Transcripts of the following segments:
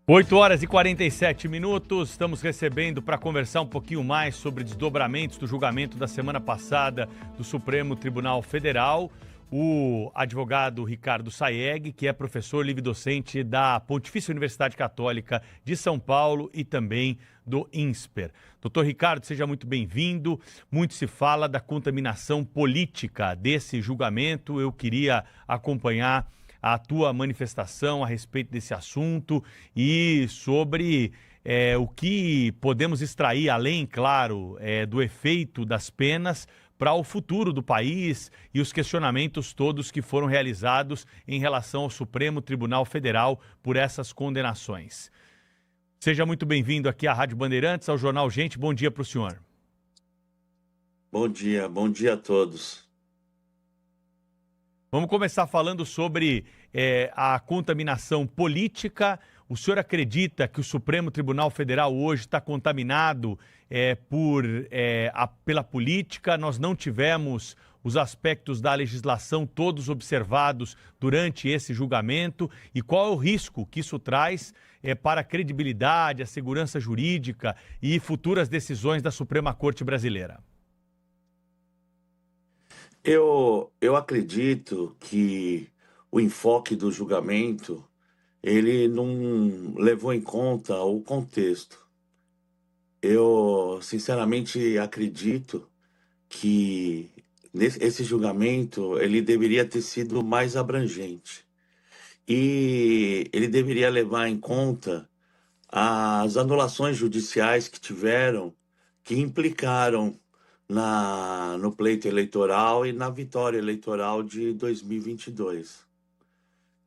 8h47, estamos recebendo para conversar um pouquinho mais sobre desdobramentos do julgamento da semana passada do Supremo Tribunal Federal, o advogado Ricardo Sayegh, que é professor livre-docente da Pontifícia Universidade Católica de São Paulo e também do INSPER. Doutor Ricardo, seja muito bem-vindo. Muito se fala da contaminação política desse julgamento. Eu queria acompanhar a tua manifestação a respeito desse assunto e sobre o que podemos extrair, além, claro, do efeito das penas para o futuro do país e os questionamentos todos que foram realizados em relação ao Supremo Tribunal Federal por essas condenações. Seja muito bem-vindo aqui à Rádio Bandeirantes, ao Jornal Gente. Bom dia para o senhor. Bom dia a todos. Vamos começar falando sobre a contaminação política. O senhor acredita que o Supremo Tribunal Federal hoje está contaminado pela política? Nós não tivemos os aspectos da legislação todos observados durante esse julgamento. E qual é o risco que isso traz para a credibilidade, a segurança jurídica e futuras decisões da Suprema Corte Brasileira? Eu acredito que o enfoque do julgamento, ele não levou em conta o contexto. Eu, sinceramente, acredito que esse julgamento, ele deveria ter sido mais abrangente. E ele deveria levar em conta as anulações judiciais que implicaram no pleito eleitoral e na vitória eleitoral de 2022.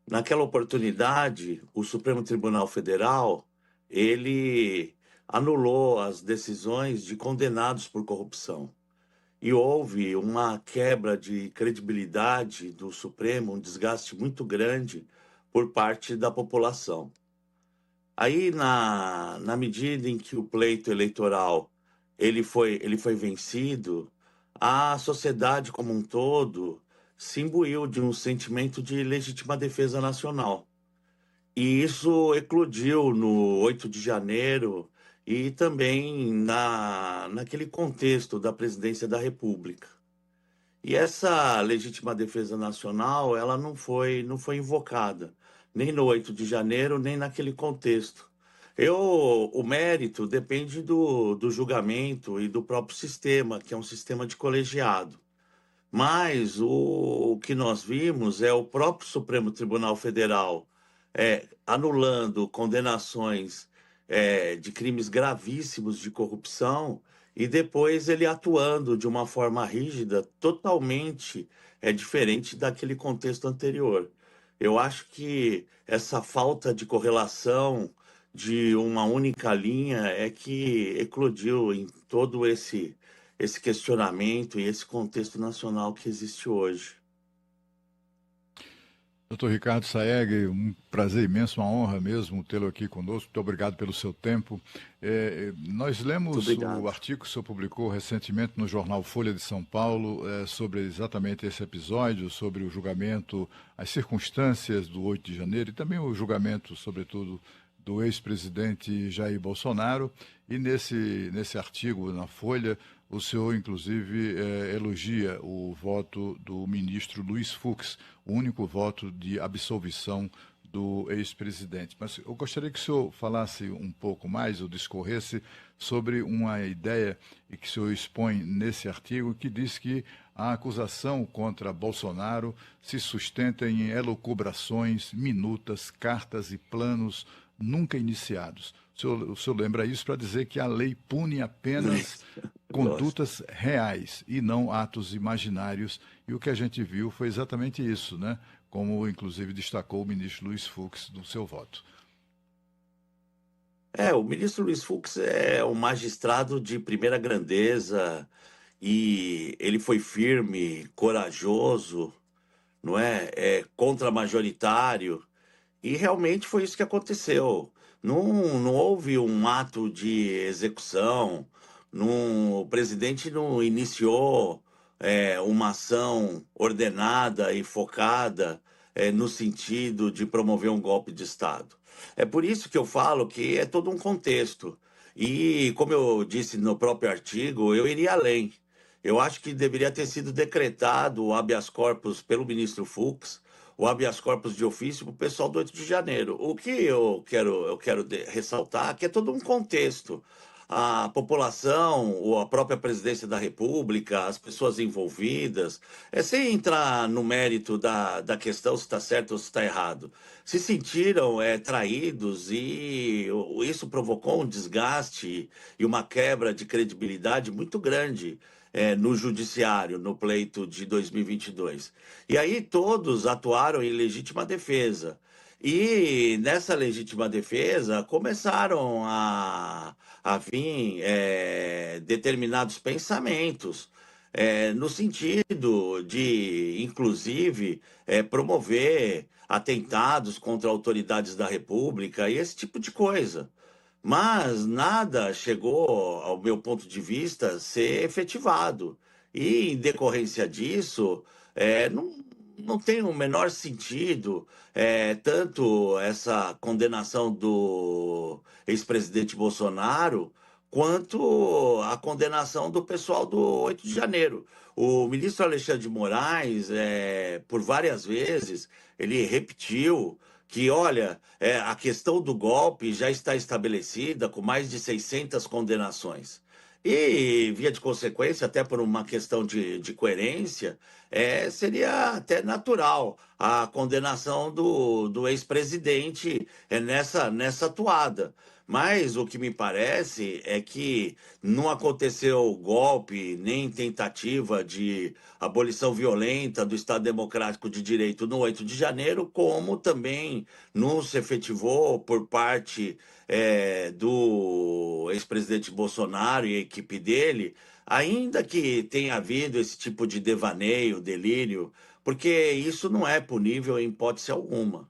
Naquela oportunidade, o Supremo Tribunal Federal, ele anulou as decisões de condenados por corrupção. E houve uma quebra de credibilidade do Supremo, um desgaste muito grande por parte da população. Aí, na medida em que o pleito eleitoral ele foi vencido, a sociedade como um todo se imbuiu de um sentimento de legítima defesa nacional. E isso eclodiu no 8 de janeiro e também naquele contexto da presidência da República. E essa legítima defesa nacional, ela não foi invocada, nem no 8 de janeiro, nem naquele contexto. O mérito depende do julgamento e do próprio sistema, que é um sistema de colegiado. Mas o que nós vimos é o próprio Supremo Tribunal Federal anulando condenações de crimes gravíssimos de corrupção e depois ele atuando de uma forma rígida, totalmente diferente daquele contexto anterior. Eu acho que essa falta de correlação de uma única linha é que eclodiu em todo esse questionamento e esse contexto nacional que existe hoje. Doutor Ricardo Sayegh, um prazer imenso, uma honra mesmo tê-lo aqui conosco. Muito obrigado pelo seu tempo. Nós lemos o artigo que o senhor publicou recentemente no jornal Folha de São Paulo sobre exatamente esse episódio, sobre o julgamento, as circunstâncias do 8 de janeiro e também o julgamento, sobretudo, do ex-presidente Jair Bolsonaro. E nesse artigo na Folha, o senhor, inclusive, elogia o voto do ministro Luiz Fux, o único voto de absolvição do ex-presidente. Mas eu gostaria que o senhor falasse um pouco mais, ou discorresse, sobre uma ideia que o senhor expõe nesse artigo, que diz que a acusação contra Bolsonaro se sustenta em elucubrações, minutas, cartas e planos nunca iniciados. O senhor lembra isso para dizer que a lei pune apenas condutas reais e não atos imaginários. E o que a gente viu foi exatamente isso, né? Como, inclusive, destacou o ministro Luiz Fux no seu voto. O ministro Luiz Fux é um magistrado de primeira grandeza e ele foi firme, corajoso, não é? Contra-majoritário. E realmente foi isso que aconteceu. Não houve um ato de execução, o presidente não iniciou uma ação ordenada e focada no sentido de promover um golpe de Estado. É por isso que eu falo que é todo um contexto. E, como eu disse no próprio artigo, eu iria além. Eu acho que deveria ter sido decretado o habeas corpus pelo ministro Fux, o habeas corpus de ofício para o pessoal do 8 de janeiro. O que eu quero ressaltar é que é todo um contexto. A população, ou a própria presidência da República, as pessoas envolvidas, sem entrar no mérito da questão se está certo ou se está errado, se sentiram traídos e isso provocou um desgaste e uma quebra de credibilidade muito grande no judiciário, no pleito de 2022. E aí todos atuaram em legítima defesa. E nessa legítima defesa começaram a vir determinados pensamentos, no sentido de, inclusive, promover atentados contra autoridades da República e esse tipo de coisa. Mas nada chegou, ao meu ponto de vista, a ser efetivado. E, em decorrência disso, não tem o menor sentido tanto essa condenação do ex-presidente Bolsonaro, quanto a condenação do pessoal do 8 de janeiro. O ministro Alexandre de Moraes, por várias vezes, ele repetiu que, olha, a questão do golpe já está estabelecida com mais de 600 condenações. E, via de consequência, até por uma questão de coerência, seria até natural a condenação do ex-presidente nessa atuada. Mas o que me parece é que não aconteceu golpe nem tentativa de abolição violenta do Estado Democrático de Direito no 8 de janeiro, como também não se efetivou por parte do ex-presidente Bolsonaro e a equipe dele, ainda que tenha havido esse tipo de devaneio, delírio, porque isso não é punível em hipótese alguma.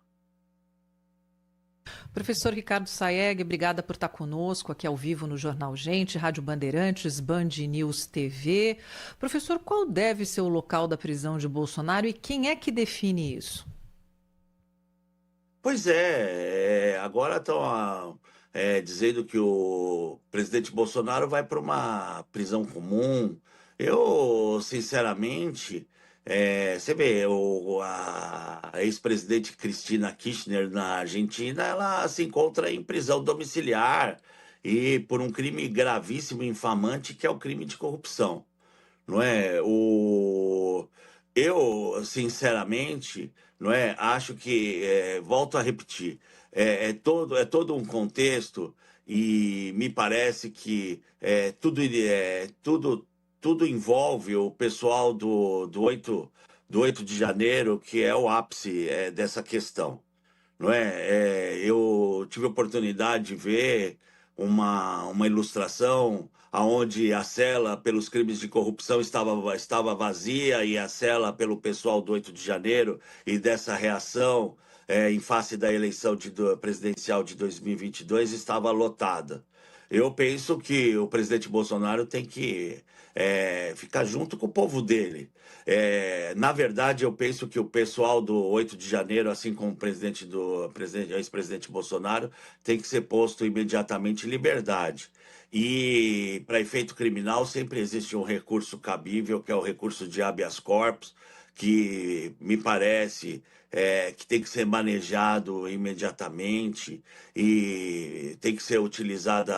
Professor Ricardo Saeg, obrigada por estar conosco aqui ao vivo no Jornal Gente, Rádio Bandeirantes, Band News TV. Professor, qual deve ser o local da prisão de Bolsonaro e quem é que define isso? Pois agora estão dizendo que o presidente Bolsonaro vai para uma prisão comum. Eu, sinceramente, você vê, a ex-presidente Cristina Kirchner na Argentina, ela se encontra em prisão domiciliar e por um crime gravíssimo e infamante, que é o crime de corrupção, não é? Eu, sinceramente, não é? Acho que, volto a repetir, é todo um contexto e me parece que tudo envolve o pessoal do 8 de janeiro, que é o ápice dessa questão, não é? Eu tive a oportunidade de ver uma ilustração aonde a cela pelos crimes de corrupção estava vazia e a cela pelo pessoal do 8 de janeiro e dessa reação em face da eleição presidencial de 2022 estava lotada. Eu penso que o presidente Bolsonaro tem que ficar junto com o povo dele. Na verdade, eu penso que o pessoal do 8 de janeiro, assim como o ex-presidente Bolsonaro, tem que ser posto imediatamente em liberdade. E, para efeito criminal, sempre existe um recurso cabível, que é o recurso de habeas corpus, que me parece que tem que ser manejado imediatamente e tem que ser utilizada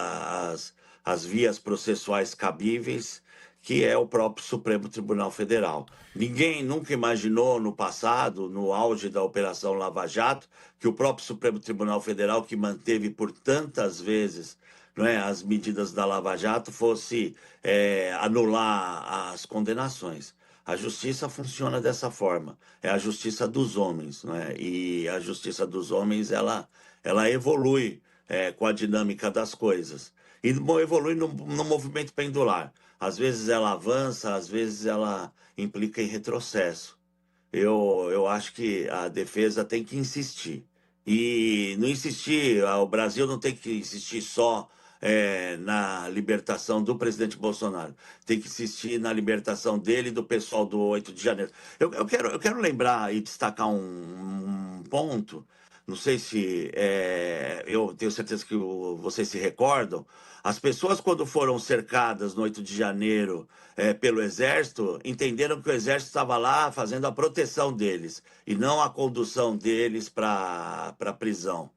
as vias processuais cabíveis, que é o próprio Supremo Tribunal Federal. Ninguém nunca imaginou no passado, no auge da Operação Lava Jato, que o próprio Supremo Tribunal Federal, que manteve por tantas vezes, não é, as medidas da Lava Jato, fosse anular as condenações. A justiça funciona dessa forma, é a justiça dos homens, não é? E a justiça dos homens, ela evolui com a dinâmica das coisas. E evolui no movimento pendular. Às vezes ela avança, às vezes ela implica em retrocesso. Eu acho que a defesa tem que insistir. E não insistir, o Brasil não tem que insistir só na libertação do presidente Bolsonaro. Tem que insistir na libertação dele e do pessoal do 8 de janeiro. Eu quero lembrar e destacar um ponto. não sei se eu tenho certeza que vocês se recordam, as pessoas quando foram cercadas no 8 de janeiro pelo Exército, entenderam que o Exército estava lá fazendo a proteção deles e não a condução deles para a prisão.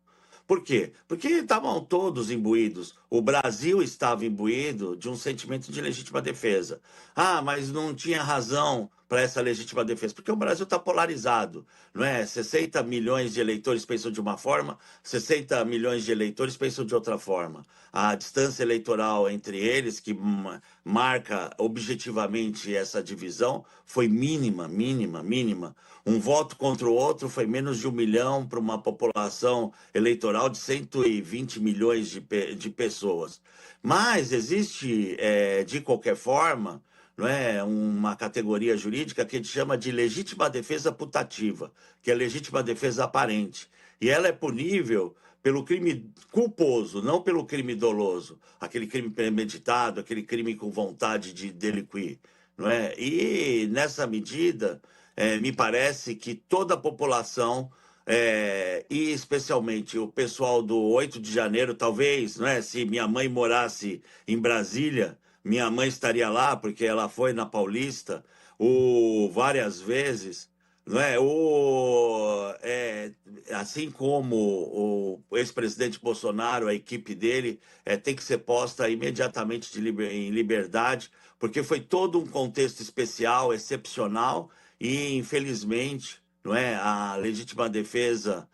Por quê? Porque estavam todos imbuídos. O Brasil estava imbuído de um sentimento de legítima defesa. Ah, mas não tinha razão para essa legítima defesa, porque o Brasil está polarizado, não é? 60 milhões de eleitores pensam de uma forma, 60 milhões de eleitores pensam de outra forma. A distância eleitoral entre eles, que marca objetivamente essa divisão, foi mínima, mínima, mínima. Um voto contra o outro foi menos de 1 milhão para uma população eleitoral de 120 milhões de pessoas. Mas existe, de qualquer forma, não é, uma categoria jurídica que a gente chama de legítima defesa putativa, que é legítima defesa aparente. E ela é punível pelo crime culposo, não pelo crime doloso, aquele crime premeditado, aquele crime com vontade de delinquir, não é? E nessa medida, me parece que toda a população, e especialmente o pessoal do 8 de janeiro, talvez, não é? Se minha mãe morasse em Brasília, minha mãe estaria lá, porque ela foi na Paulista várias vezes, não é? Assim como o ex-presidente Bolsonaro, a equipe dele, tem que ser posta imediatamente em liberdade, porque foi todo um contexto especial, excepcional, e infelizmente, não é? A legítima defesa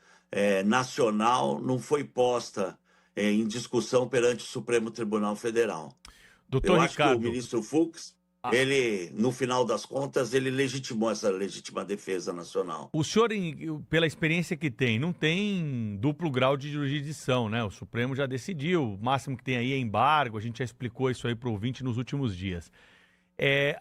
nacional não foi posta em discussão perante o Supremo Tribunal Federal. Doutor Eu acho que o Ricardo, ministro Fux, ele, no final das contas, ele legitimou essa legítima defesa nacional. o senhor, pela experiência que tem, não tem duplo grau de jurisdição, né? O Supremo já decidiu, o máximo que tem aí é embargo, a gente já explicou isso aí para o ouvinte nos últimos dias.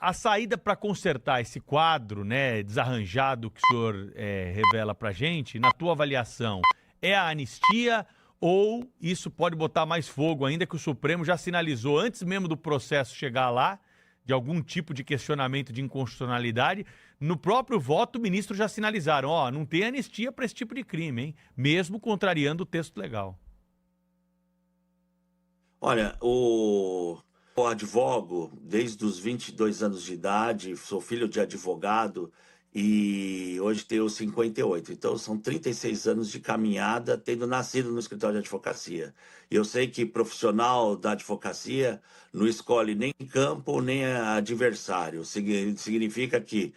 A saída para consertar esse quadro, né, desarranjado que o senhor revela para a gente, na tua avaliação, é a anistia ou isso pode botar mais fogo, ainda que o Supremo já sinalizou, antes mesmo do processo chegar lá, de algum tipo de questionamento de inconstitucionalidade, no próprio voto o ministro já sinalizaram, não tem anistia para esse tipo de crime, hein? Mesmo contrariando o texto legal. Olha, eu advogo desde os 22 anos de idade, sou filho de advogado e hoje tenho 58. Então são 36 anos de caminhada, tendo nascido no escritório de advocacia. E eu sei que profissional da advocacia não escolhe nem campo nem adversário. Significa que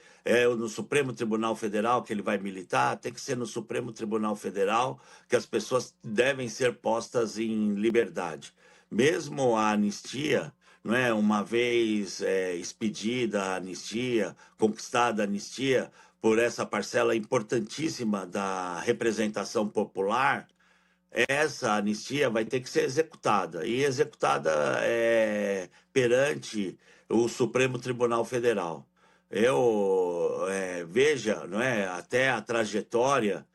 no Supremo Tribunal Federal que ele vai militar, tem que ser no Supremo Tribunal Federal que as pessoas devem ser postas em liberdade. Mesmo a anistia, não é? Uma vez expedida a anistia, conquistada a anistia por essa parcela importantíssima da representação popular, essa anistia vai ter que ser executada, e executada perante o Supremo Tribunal Federal. Veja, não é? Até a trajetória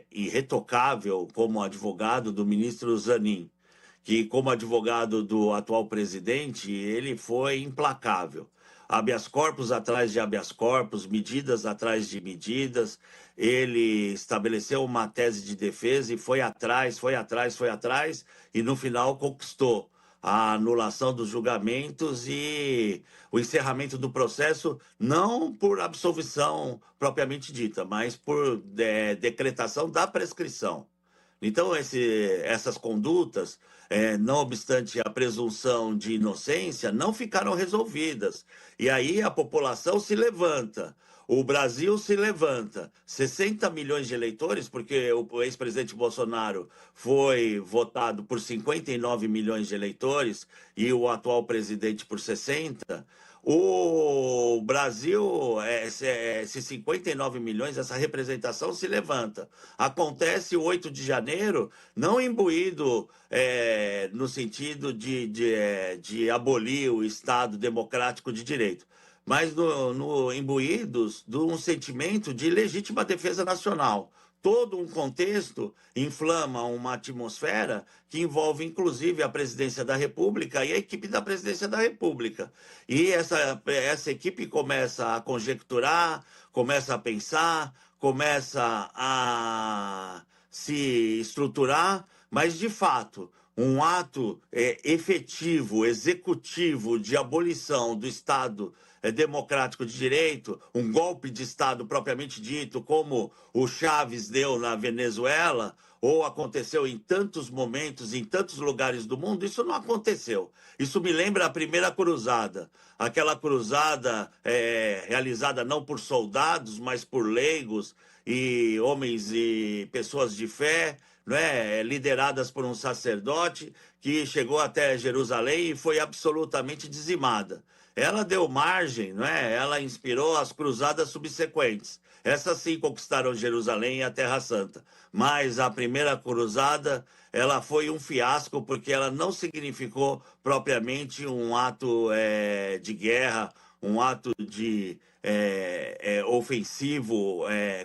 irretocável como advogado do ministro Zanin, que como advogado do atual presidente, ele foi implacável. Habeas corpus atrás de habeas corpus, medidas atrás de medidas, ele estabeleceu uma tese de defesa e foi atrás, e no final conquistou a anulação dos julgamentos e o encerramento do processo, não por absolvição propriamente dita, mas por decretação da prescrição. Então, essas condutas, não obstante a presunção de inocência, não ficaram resolvidas. E aí a população se levanta, o Brasil se levanta. 60 milhões de eleitores, porque o ex-presidente Bolsonaro foi votado por 59 milhões de eleitores e o atual presidente por 60. O Brasil, esses 59 milhões, essa representação se levanta. Acontece o 8 de janeiro, não imbuído no sentido de abolir o Estado democrático de direito, mas imbuídos de um sentimento de legítima defesa nacional. Todo um contexto inflama uma atmosfera que envolve, inclusive, a presidência da República e a equipe da presidência da República. E essa equipe começa a conjecturar, começa a pensar, começa a se estruturar, mas, de fato, um ato efetivo, executivo de abolição do Estado democrático de direito, um golpe de Estado propriamente dito, como o Chávez deu na Venezuela, ou aconteceu em tantos momentos, em tantos lugares do mundo, isso não aconteceu. Isso me lembra a primeira cruzada, aquela cruzada realizada não por soldados, mas por leigos e homens e pessoas de fé, né, lideradas por um sacerdote que chegou até Jerusalém e foi absolutamente dizimada. Ela deu margem, né, ela inspirou as cruzadas subsequentes. Essas sim conquistaram Jerusalém e a Terra Santa. Mas a primeira cruzada, ela foi um fiasco porque ela não significou propriamente um ato de guerra, um ato de ofensivo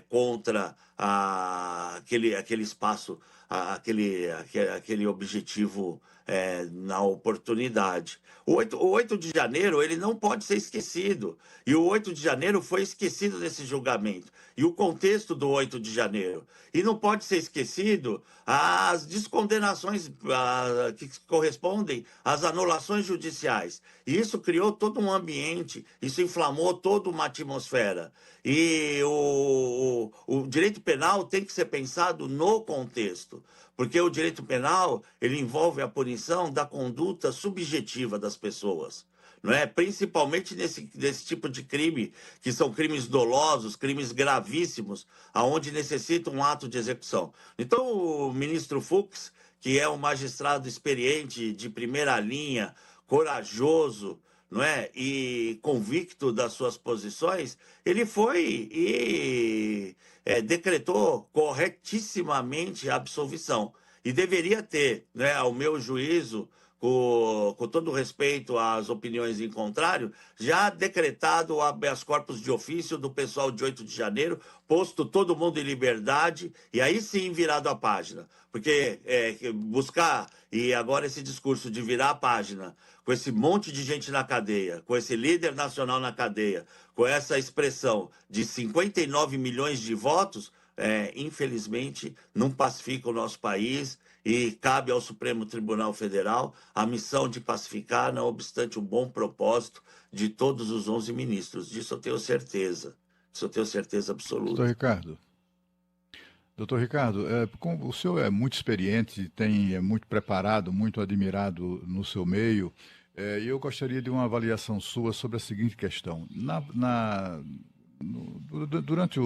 contra aquele espaço, aquele objetivo na oportunidade. O 8 de janeiro ele não pode ser esquecido. E o 8 de janeiro foi esquecido nesse julgamento. E o contexto do 8 de janeiro. E não pode ser esquecido as descondenações que correspondem às anulações judiciais. E isso criou todo um ambiente, isso inflamou toda uma atmosfera. E o direito penal tem que ser pensado no contexto, porque o direito penal ele envolve a punição da conduta subjetiva das pessoas, não é? Principalmente nesse tipo de crime, que são crimes dolosos, crimes gravíssimos, aonde necessitam um ato de execução. Então, o ministro Fux, que é um magistrado experiente, de primeira linha, corajoso, não é? E convicto das suas posições, ele foi e decretou corretissimamente a absolvição. E deveria ter, né, ao meu juízo, com todo respeito às opiniões em contrário, já decretado o habeas corpus de ofício do pessoal de 8 de janeiro, posto todo mundo em liberdade, e aí sim virado a página. Porque buscar, e agora esse discurso de virar a página, com esse monte de gente na cadeia, com esse líder nacional na cadeia, com essa expressão de 59 milhões de votos, infelizmente, não pacifica o nosso país e cabe ao Supremo Tribunal Federal a missão de pacificar, não obstante o bom propósito de todos os 11 ministros. Disso eu tenho certeza. Disso eu tenho certeza absoluta. Doutor Ricardo, o senhor é muito experiente, é muito preparado, muito admirado no seu meio, e eu gostaria de uma avaliação sua sobre a seguinte questão. Durante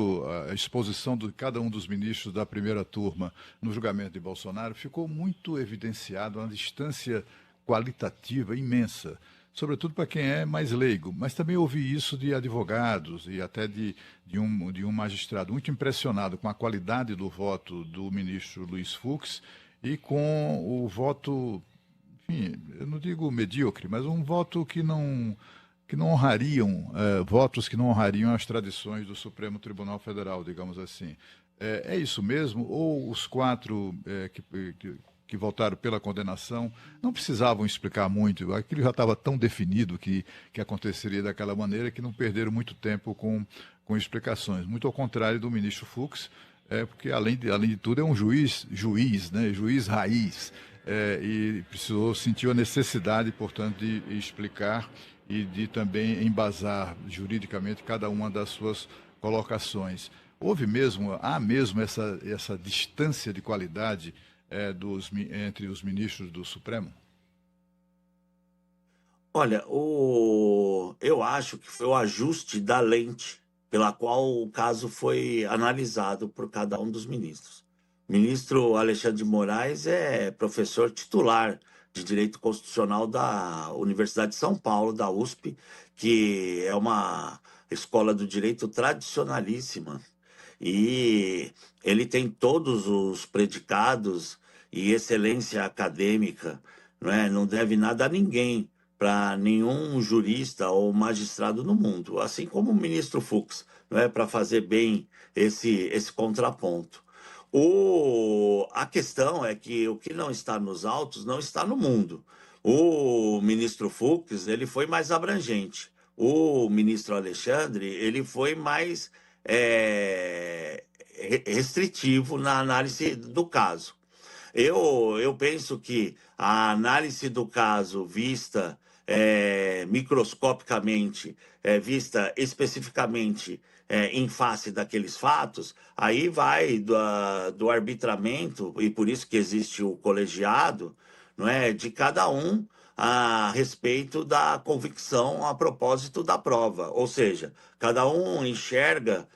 a exposição de cada um dos ministros da primeira turma no julgamento de Bolsonaro, ficou muito evidenciado uma distância qualitativa imensa, sobretudo para quem é mais leigo, mas também ouvi isso de advogados e até de um magistrado muito impressionado com a qualidade do voto do ministro Luiz Fux e com o voto, enfim, eu não digo medíocre, mas um voto que não honrariam, votos que não honrariam as tradições do Supremo Tribunal Federal, digamos assim. É isso mesmo? Ou os 4 que votaram pela condenação não precisavam explicar muito? Aquilo já estava tão definido que aconteceria daquela maneira que não perderam muito tempo com explicações. Muito ao contrário do ministro Fux, porque além de tudo é um juiz, né? Juiz raiz, e sentiu a necessidade, portanto, de explicar e de também embasar juridicamente cada uma das suas colocações. Há mesmo essa distância de qualidade entre os ministros do Supremo? Olha, eu acho que foi o ajuste da lente pela qual o caso foi analisado por cada um dos ministros. O ministro Alexandre de Moraes é professor titular de Direito Constitucional da Universidade de São Paulo, da USP, que é uma escola do direito tradicionalíssima. E ele tem todos os predicados e excelência acadêmica, não deve nada a ninguém, para nenhum jurista ou magistrado no mundo, assim como o ministro Fux, para fazer bem esse contraponto. A questão é que o que não está nos autos não está no mundo. O ministro Fux ele foi mais abrangente. O ministro Alexandre ele foi mais restritivo na análise do caso. Eu penso que a análise do caso vista microscopicamente, vista especificamente em face daqueles fatos, aí vai do arbitramento, e por isso que existe o colegiado, não é, de cada um a respeito da convicção a propósito da prova. Ou seja, cada um enxerga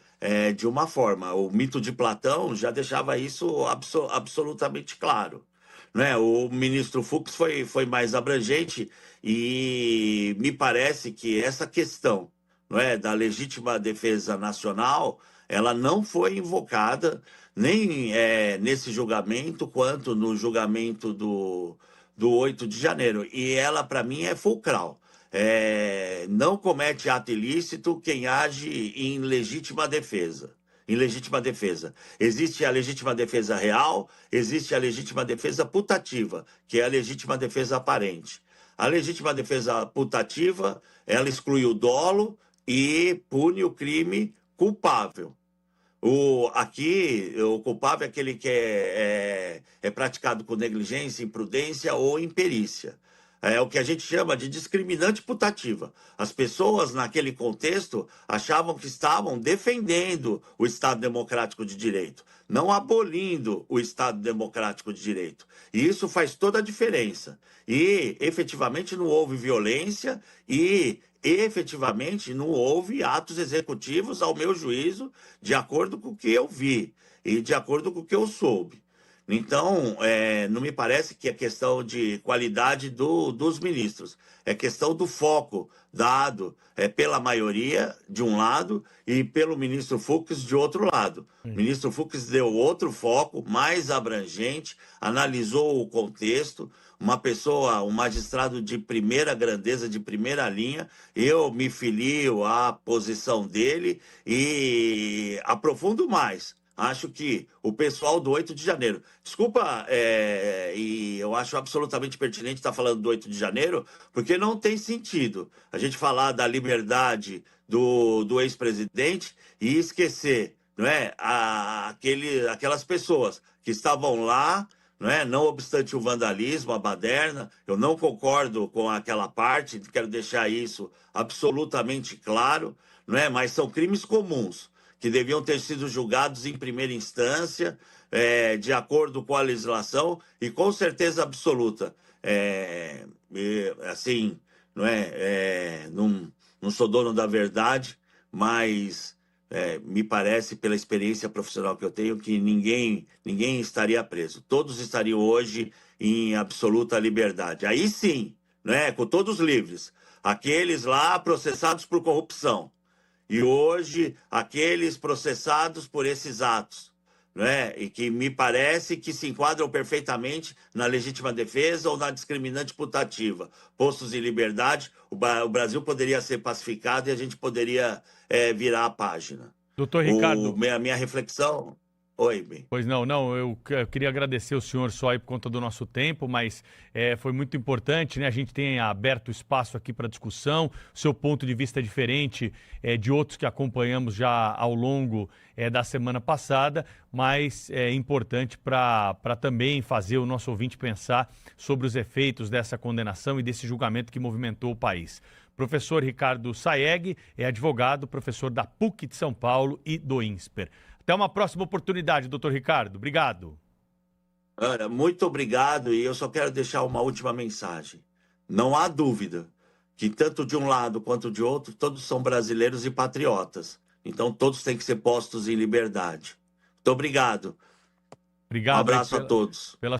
de uma forma. O mito de Platão já deixava isso absolutamente claro. Né? O ministro Fux foi mais abrangente e me parece que essa questão, não é, da legítima defesa nacional, ela não foi invocada nem nesse julgamento, quanto no julgamento do 8 de janeiro. E ela, para mim, é fulcral. Não comete ato ilícito quem age em legítima defesa. Em legítima defesa. Existe a legítima defesa real, existe a legítima defesa putativa, que é a legítima defesa aparente. A legítima defesa putativa, ela exclui o dolo e pune o crime culpável. Aqui, o culpável é aquele que é praticado com negligência, imprudência ou imperícia. É o que a gente chama de discriminante putativa. As pessoas, naquele contexto, achavam que estavam defendendo o Estado Democrático de Direito, não abolindo o Estado Democrático de Direito. E isso faz toda a diferença. E, efetivamente, não houve violência e, efetivamente, não houve atos executivos, ao meu juízo, de acordo com o que eu vi e de acordo com o que eu soube. Então, não me parece que é questão de qualidade dos ministros, é questão do foco dado pela maioria, de um lado, e pelo ministro Fux, de outro lado. O ministro Fux deu outro foco, mais abrangente, analisou o contexto, um magistrado de primeira grandeza, de primeira linha. Eu me filio à posição dele e aprofundo mais. Acho que o pessoal do 8 de janeiro... Desculpa, e eu acho absolutamente pertinente estar falando do 8 de janeiro, porque não tem sentido a gente falar da liberdade do ex-presidente e esquecer, não é, aquelas pessoas que estavam lá, não obstante o vandalismo, a baderna. Eu não concordo com aquela parte, quero deixar isso absolutamente claro, mas são crimes comuns, que deviam ter sido julgados em primeira instância, de acordo com a legislação, e com certeza absoluta. Assim, não sou dono da verdade, mas me parece, pela experiência profissional que eu tenho, que ninguém estaria preso. Todos estariam hoje em absoluta liberdade. Aí sim, com todos livres. Aqueles lá processados por corrupção. E hoje, aqueles processados por esses atos, e que me parece que se enquadram perfeitamente na legítima defesa ou na discriminante putativa. Postos em liberdade, o Brasil poderia ser pacificado e a gente poderia virar a página. Doutor Ricardo... A minha reflexão... Oi, bem. Pois não, eu queria agradecer o senhor só aí por conta do nosso tempo, mas foi muito importante, né? A gente tem aberto espaço aqui para discussão, seu ponto de vista é diferente de outros que acompanhamos já ao longo da semana passada, mas é importante para também fazer o nosso ouvinte pensar sobre os efeitos dessa condenação e desse julgamento que movimentou o país. Professor Ricardo Sayegh é advogado, professor da PUC de São Paulo e do INSPER. Até uma próxima oportunidade, doutor Ricardo. Obrigado. Ana, muito obrigado, e eu só quero deixar uma última mensagem. Não há dúvida que tanto de um lado quanto de outro, todos são brasileiros e patriotas. Então todos têm que ser postos em liberdade. Muito obrigado. Obrigado. Um abraço a todos.